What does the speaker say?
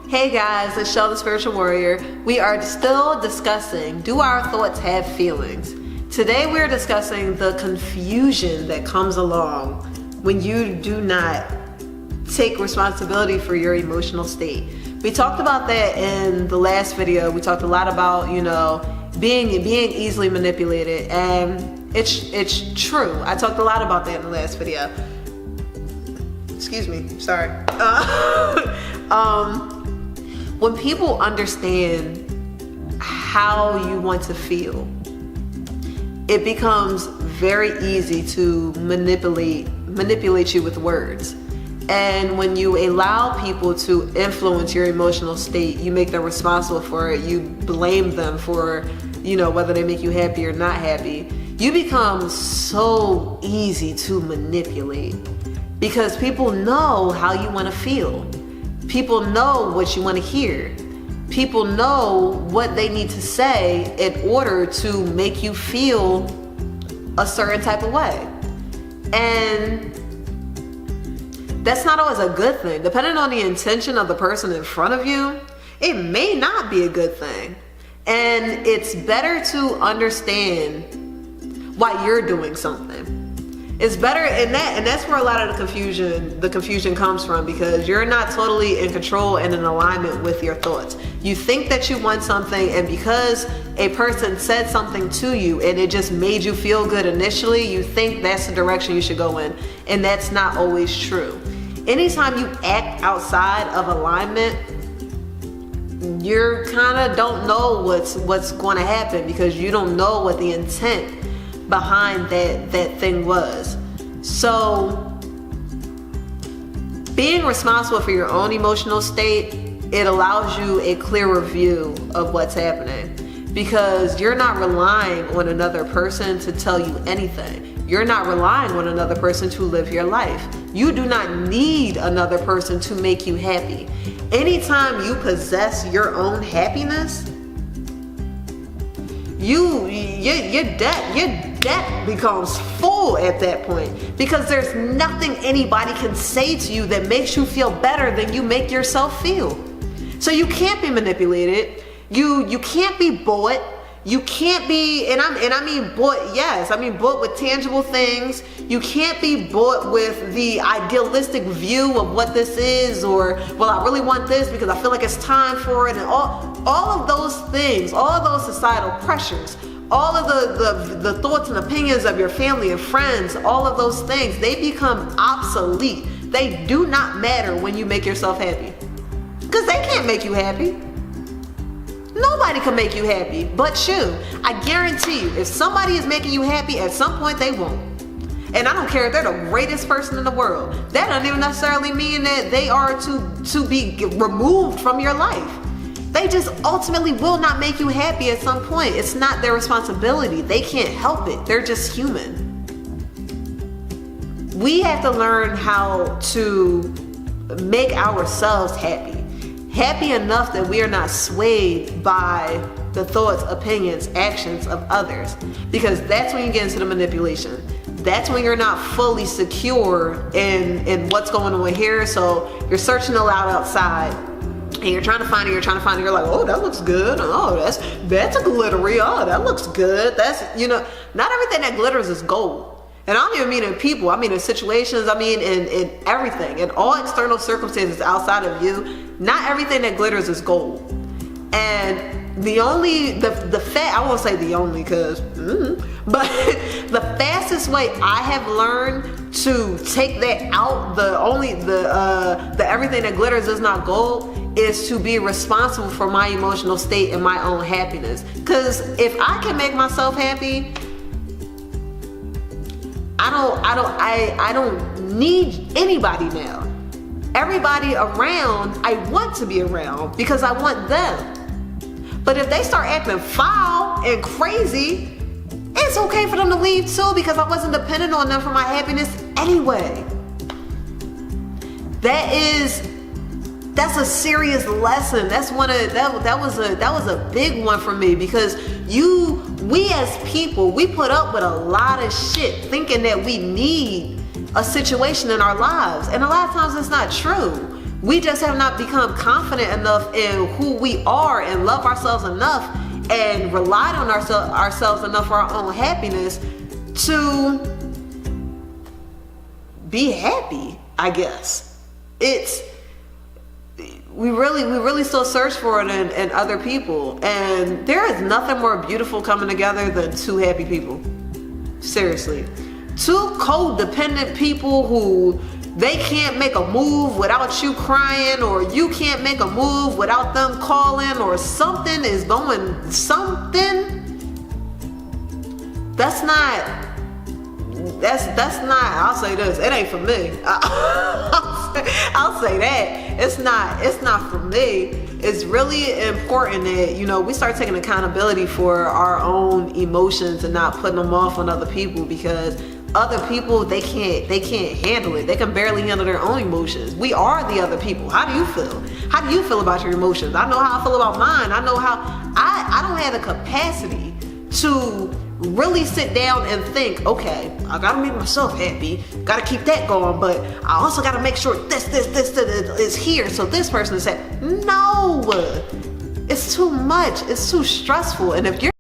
Hey guys, it's Shell the Spiritual Warrior. We are still discussing, do our thoughts have feelings? Today we're discussing the confusion that comes along when you do not take responsibility for your emotional state. We talked about that in the last video. We talked a lot about, being easily manipulated, and it's true. I talked a lot about that in the last video. Excuse me, sorry. When people understand how you want to feel, it becomes very easy to manipulate you with words. And when you allow people to influence your emotional state, you make them responsible for it. You blame them for, whether they make you happy or not happy. You become so easy to manipulate because people know how you want to feel. People know what you want to hear. People know what they need to say in order to make you feel a certain type of way. And that's not always a good thing. Depending on the intention of the person in front of you, it may not be a good thing. And it's better to understand why you're doing something. It's better in that, and that's where a lot of the confusion comes from, because you're not totally in control and in alignment with your thoughts. You think that you want something, and because a person said something to you and it just made you feel good initially, you think that's the direction you should go in, and that's not always true. Anytime you act outside of alignment, you kind of don't know what's going to happen, because you don't know what the intent behind that thing was. So being responsible for your own emotional state, it allows you a clearer view of what's happening, because you're not relying on another person to tell you anything. You're not relying on another person to live your life. You do not need another person to make you happy. Anytime you possess your own happiness, your debt becomes full at that point, because there's nothing anybody can say to you that makes you feel better than you make yourself feel. So you can't be manipulated. You can't be bought. You can't be, and I mean bought, yes, I mean bought with tangible things. You can't be bought with the idealistic view of what this is, or, well, I really want this because I feel like it's time for it, and all of those things, all of those societal pressures, all of the thoughts and opinions of your family and friends, all of those things, they become obsolete. They do not matter when you make yourself happy, because they can't make you happy. Nobody can make you happy but you. I guarantee you, if somebody is making you happy, at some point they won't. And I don't care if they're the greatest person in the world. That doesn't even necessarily mean that they are to be removed from your life. They just ultimately will not make you happy at some point. It's not their responsibility. They can't help it. They're just human. We have to learn how to make ourselves happy. Happy enough that we are not swayed by the thoughts, opinions, actions of others. Because that's when you get into the manipulation. That's when you're not fully secure in what's going on here. So you're searching aloud outside, and you're trying to find it, you're like, oh, that looks good. Oh, that's a glittery. Oh, that looks good. That's, not everything that glitters is gold. And I don't even mean in people, I mean in situations, I mean in everything, in all external circumstances outside of you. Not everything that glitters is gold. And the I won't say the only, because, but the fastest way I have learned to take that out, the everything that glitters is not gold, is to be responsible for my emotional state and my own happiness. Because if I can make myself happy, I don't need anybody now. Everybody around, I want to be around because I want them. But if they start acting foul and crazy, it's okay for them to leave too, because I wasn't dependent on them for my happiness anyway. That's a serious lesson. That was a big one for me, because we as people, we put up with a lot of shit thinking that we need a situation in our lives, and a lot of times it's not true. We just have not become confident enough in who we are and love ourselves enough and relied on ourselves enough for our own happiness to be happy, I guess. We really still search for it in other people. And there is nothing more beautiful coming together than two happy people. Seriously. Two codependent people who they can't make a move without you crying, or you can't make a move without them calling, or something is going, something. That's not, I'll say this, it ain't for me. I'll say that. It's not for me. It's really important that, you know, we start taking accountability for our own emotions and not putting them off on other people, because other people, they can't handle it. They can barely handle their own emotions. We are the other people. How do you feel? How do you feel about your emotions? I know how I feel about mine. I know how I don't have the capacity to really sit down and think, okay, I gotta make myself happy, gotta keep that going, but I also gotta make sure this is here so this person is happy. No, it's too much, it's too stressful. And if you're